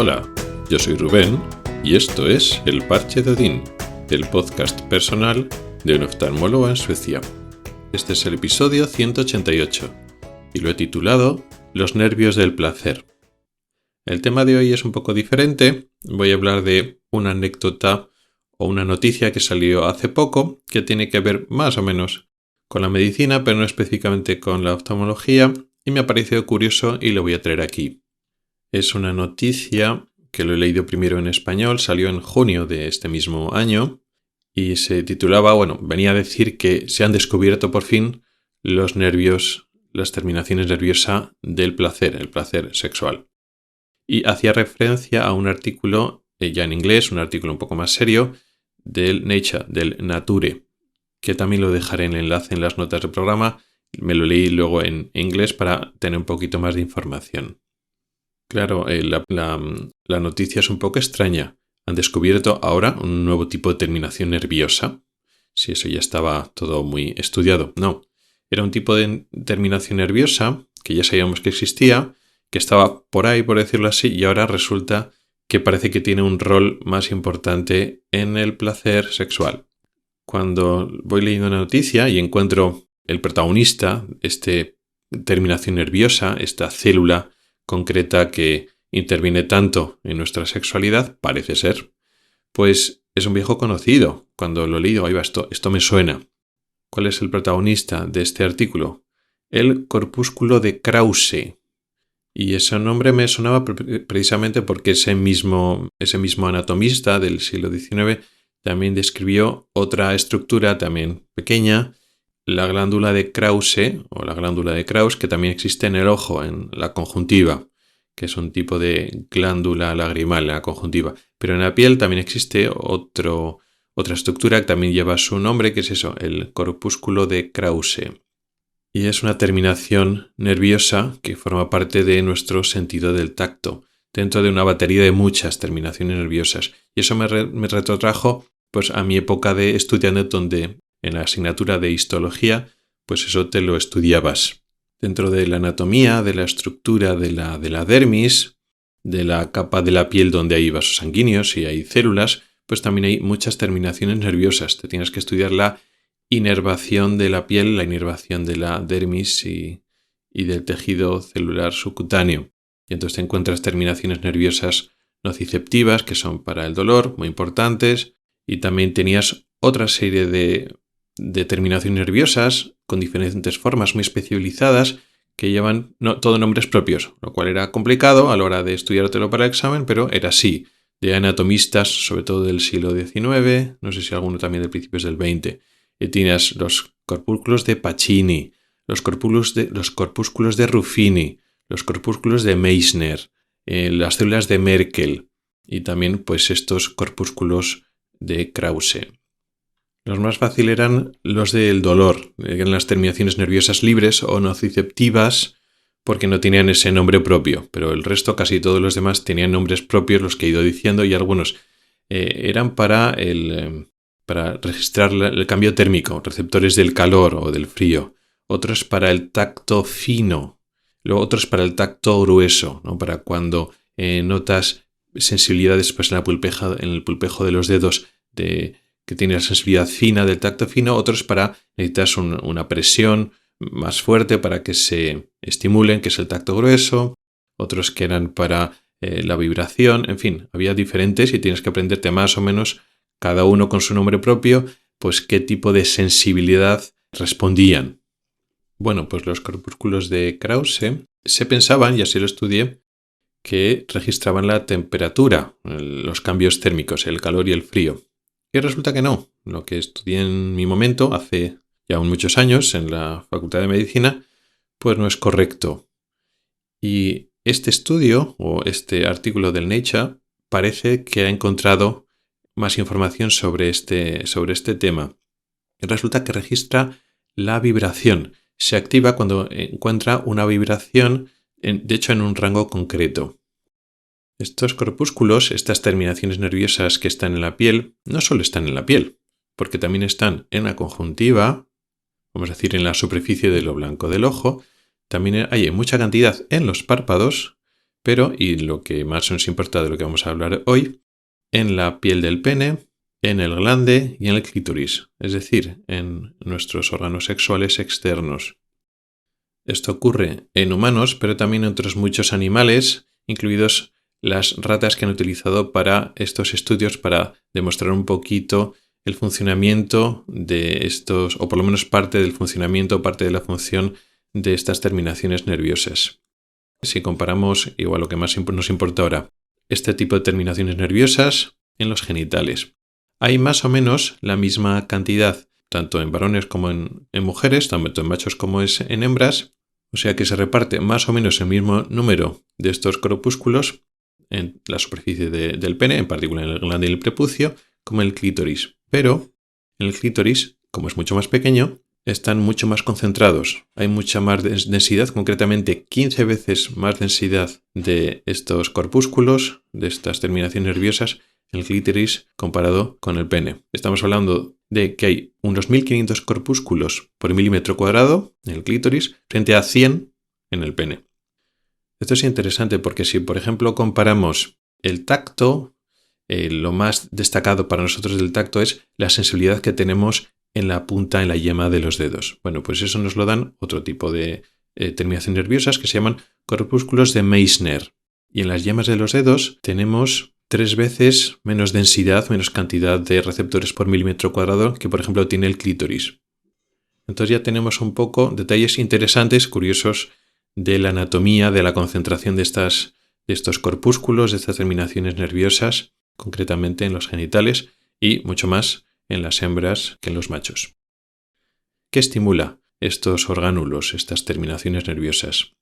Hola, yo soy Rubén y esto es El Parche de Odín, el podcast personal de un oftalmólogo en Suecia. Este es el episodio 188 y lo he titulado Los nervios del placer. El tema de hoy es un poco diferente. Voy a hablar de una anécdota o una noticia que salió hace poco que tiene que ver más o menos con la medicina, pero no específicamente con la oftalmología, y me ha parecido curioso y lo voy a traer aquí. Es una noticia que lo he leído primero en español, salió en junio de este mismo año y se titulaba, venía a decir que se han descubierto por fin los nervios, las terminaciones nerviosas del placer, el placer sexual. Y hacía referencia a un artículo, ya en inglés, un artículo un poco más serio, del Nature, del Nature, que también lo dejaré en el enlace en las notas del programa. Me lo leí luego en inglés para tener un poquito más de información. Claro, la noticia es un poco extraña. Han descubierto ahora un nuevo tipo de terminación nerviosa. Si eso ya estaba todo muy estudiado. No, era un tipo de terminación nerviosa que ya sabíamos que existía, que estaba por ahí, por decirlo así, y ahora resulta que parece que tiene un rol más importante en el placer sexual. Cuando voy leyendo una noticia y encuentro el protagonista, esta terminación nerviosa, esta célula concreta que interviene tanto en nuestra sexualidad, parece ser, pues es un viejo conocido. Cuando lo he leído, esto me suena. ¿Cuál es el protagonista de este artículo? El corpúsculo de Krause. Y ese nombre me sonaba precisamente porque ese mismo anatomista del siglo XIX también describió otra estructura también pequeña, la glándula de Krause o la glándula de Krause, que también existe en el ojo, en la conjuntiva, que es un tipo de glándula lagrimal en la conjuntiva. Pero en la piel también existe otra estructura que también lleva su nombre, que es eso, el corpúsculo de Krause. Y es una terminación nerviosa que forma parte de nuestro sentido del tacto, dentro de una batería de muchas terminaciones nerviosas. Y eso me retrotrajo pues, a mi época de estudiante, donde en la asignatura de histología, pues eso te lo estudiabas. Dentro de la anatomía, de la estructura de la dermis, de la capa de la piel donde hay vasos sanguíneos y hay células, pues también hay muchas terminaciones nerviosas. Te tienes que estudiar la inervación de la piel, la inervación de la dermis y del tejido celular subcutáneo. Y entonces te encuentras terminaciones nerviosas nociceptivas, que son para el dolor, muy importantes, y también tenías otra serie de terminaciones nerviosas con diferentes formas muy especializadas que llevan todo nombres propios, lo cual era complicado a la hora de estudiártelo para el examen, pero era así, de anatomistas, sobre todo del siglo XIX, no sé si alguno también de principios del XX. Tienes los corpúsculos de Pacini, los corpúsculos de Ruffini, los corpúsculos de Meissner, las células de Merkel y también pues estos corpúsculos de Krause. Los más fáciles eran los del dolor, eran las terminaciones nerviosas libres o nociceptivas porque no tenían ese nombre propio, pero el resto, casi todos los demás, tenían nombres propios, los que he ido diciendo, y algunos eran para registrar el cambio térmico, receptores del calor o del frío, otros para el tacto fino, luego otros para el tacto grueso, ¿no? Para cuando notas sensibilidades pues, en el pulpejo de los dedos que tiene la sensibilidad fina del tacto fino, otros para necesitas una presión más fuerte para que se estimulen, que es el tacto grueso, otros que eran para la vibración, en fin, había diferentes y tienes que aprenderte más o menos, cada uno con su nombre propio, pues qué tipo de sensibilidad respondían. Bueno, pues los corpúsculos de Krause se pensaban, y así lo estudié, que registraban la temperatura, los cambios térmicos, el calor y el frío. Y resulta que no. Lo que estudié en mi momento, hace ya muchos años, en la Facultad de Medicina, pues no es correcto. Y este estudio, o este artículo del Nature, parece que ha encontrado más información sobre este tema. Y resulta que registra la vibración. Se activa cuando encuentra una vibración, de hecho en un rango concreto. Estos corpúsculos, estas terminaciones nerviosas que están en la piel, no solo están en la piel, porque también están en la conjuntiva, vamos a decir en la superficie de lo blanco del ojo, también hay mucha cantidad en los párpados, pero, y lo que más nos importa de lo que vamos a hablar hoy, en la piel del pene, en el glande y en el clítoris, es decir, en nuestros órganos sexuales externos. Esto ocurre en humanos, pero también en otros muchos animales, incluidos las ratas que han utilizado para estos estudios para demostrar un poquito el funcionamiento de estos, o por lo menos parte del funcionamiento, parte de la función de estas terminaciones nerviosas. Si comparamos, igual lo que más nos importa ahora, este tipo de terminaciones nerviosas en los genitales. Hay más o menos la misma cantidad, tanto en varones como en mujeres, tanto en machos como en hembras, o sea que se reparte más o menos el mismo número de estos corpúsculos en la superficie del pene, en particular en el glande y el prepucio, como en el clítoris. Pero en el clítoris, como es mucho más pequeño, están mucho más concentrados. Hay mucha más densidad, concretamente 15 veces más densidad de estos corpúsculos, de estas terminaciones nerviosas, en el clítoris comparado con el pene. Estamos hablando de que hay unos 1500 corpúsculos por milímetro cuadrado en el clítoris frente a 100 en el pene. Esto es interesante porque si, por ejemplo, comparamos el tacto, lo más destacado para nosotros del tacto es la sensibilidad que tenemos en la punta, en la yema de los dedos. Bueno, pues eso nos lo dan otro tipo de terminaciones nerviosas que se llaman corpúsculos de Meissner. Y en las yemas de los dedos tenemos 3 veces menos densidad, menos cantidad de receptores por milímetro cuadrado que, por ejemplo, tiene el clítoris. Entonces ya tenemos un poco detalles interesantes, curiosos, de la anatomía, de la concentración de estos corpúsculos, de estas terminaciones nerviosas, concretamente en los genitales y mucho más en las hembras que en los machos. ¿Qué estimula estos orgánulos, estas terminaciones nerviosas?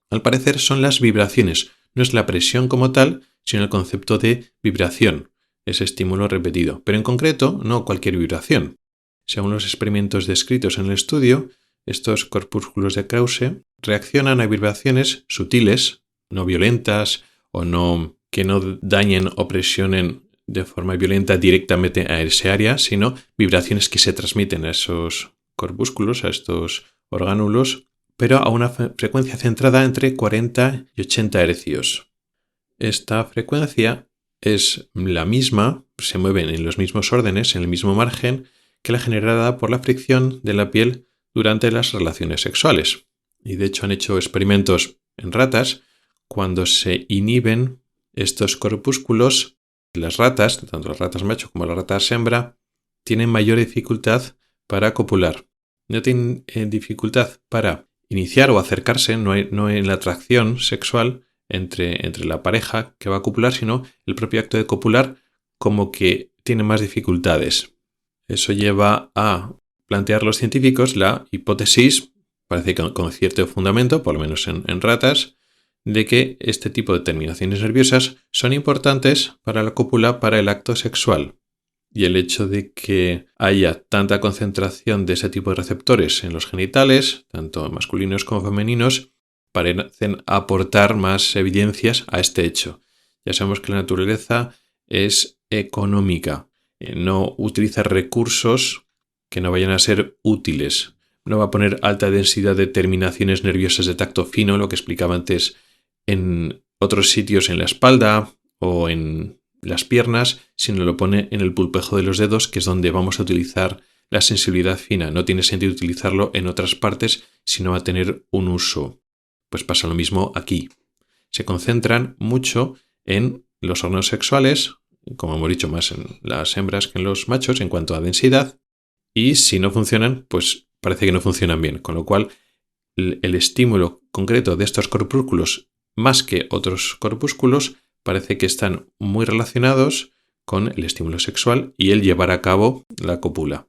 Al parecer son las vibraciones, no es la presión como tal, sino el concepto de vibración, ese estímulo repetido. Pero en concreto, no cualquier vibración. Según los experimentos descritos en el estudio, estos corpúsculos de Krause reaccionan a vibraciones sutiles, no violentas o que no dañen o presionen de forma violenta directamente a ese área, sino vibraciones que se transmiten a esos corpúsculos, a estos orgánulos, pero a una frecuencia centrada entre 40 y 80 hercios. Esta frecuencia es la misma, se mueven en los mismos órdenes, en el mismo margen, que la generada por la fricción de la piel durante las relaciones sexuales. Y de hecho han hecho experimentos en ratas cuando se inhiben estos corpúsculos. Las ratas, tanto las ratas macho como las ratas hembra, tienen mayor dificultad para copular. No tienen dificultad para iniciar o acercarse, no en la atracción sexual entre la pareja que va a copular, sino el propio acto de copular como que tiene más dificultades. Eso lleva a plantear los científicos la hipótesis, parece que con cierto fundamento, por lo menos en ratas, de que este tipo de terminaciones nerviosas son importantes para la cópula, para el acto sexual. Y el hecho de que haya tanta concentración de ese tipo de receptores en los genitales, tanto masculinos como femeninos, parecen aportar más evidencias a este hecho. Ya sabemos que la naturaleza es económica, no utiliza recursos que no vayan a ser útiles. No va a poner alta densidad de terminaciones nerviosas de tacto fino, lo que explicaba antes, en otros sitios en la espalda o en las piernas, sino lo pone en el pulpejo de los dedos, que es donde vamos a utilizar la sensibilidad fina. No tiene sentido utilizarlo en otras partes si no va a tener un uso. Pues pasa lo mismo aquí. Se concentran mucho en los órganos sexuales, como hemos dicho, más en las hembras que en los machos en cuanto a densidad, y si no funcionan, pues parece que no funcionan bien, con lo cual el estímulo concreto de estos corpúsculos, más que otros corpúsculos, parece que están muy relacionados con el estímulo sexual y el llevar a cabo la cópula.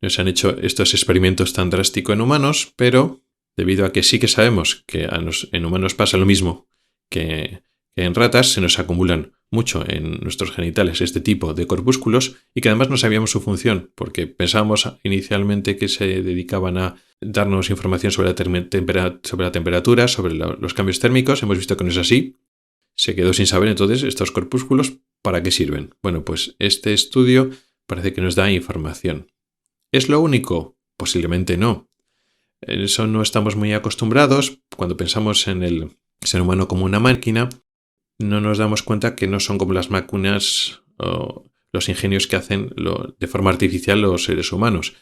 No se han hecho estos experimentos tan drásticos en humanos, pero debido a que sí que sabemos que en humanos pasa lo mismo que en ratas, se nos acumulan mucho en nuestros genitales este tipo de corpúsculos y que además no sabíamos su función, porque pensábamos inicialmente que se dedicaban a darnos información sobre la temperatura, sobre los cambios térmicos. Hemos visto que no es así. Se quedó sin saber entonces estos corpúsculos para qué sirven. Bueno, pues este estudio parece que nos da información. ¿Es lo único? Posiblemente no. En eso no estamos muy acostumbrados. Cuando pensamos en el ser humano como una máquina, no nos damos cuenta que no son como las máquinas o los ingenios que hacen de forma artificial los seres humanos,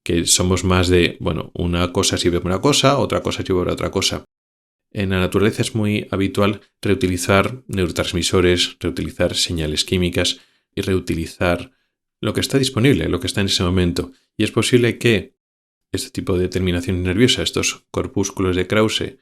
que somos más de, una cosa sirve para una cosa, otra cosa sirve para otra cosa. En la naturaleza es muy habitual reutilizar neurotransmisores, reutilizar señales químicas y reutilizar lo que está disponible, lo que está en ese momento. Y es posible que este tipo de terminación nerviosa, estos corpúsculos de Krause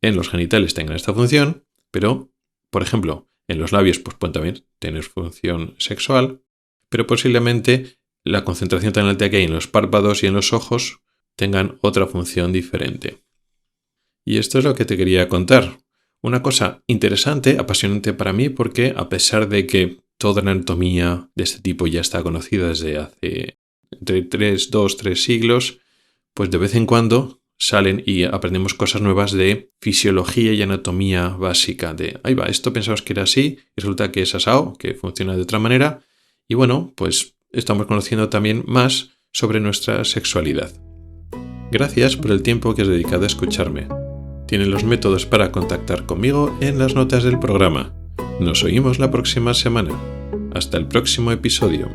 en los genitales tengan esta función, pero, por ejemplo, en los labios pueden también tener función sexual, pero posiblemente la concentración tan alta que hay en los párpados y en los ojos tengan otra función diferente. Y esto es lo que te quería contar. Una cosa interesante, apasionante para mí, porque a pesar de que toda la anatomía de este tipo ya está conocida desde hace entre 3 siglos, pues de vez en cuando salen y aprendemos cosas nuevas de fisiología y anatomía básica. Ahí va, esto pensamos que era así, y resulta que es asao, que funciona de otra manera. Y pues estamos conociendo también más sobre nuestra sexualidad. Gracias por el tiempo que has dedicado a escucharme. Tienes los métodos para contactar conmigo en las notas del programa. Nos oímos la próxima semana. Hasta el próximo episodio.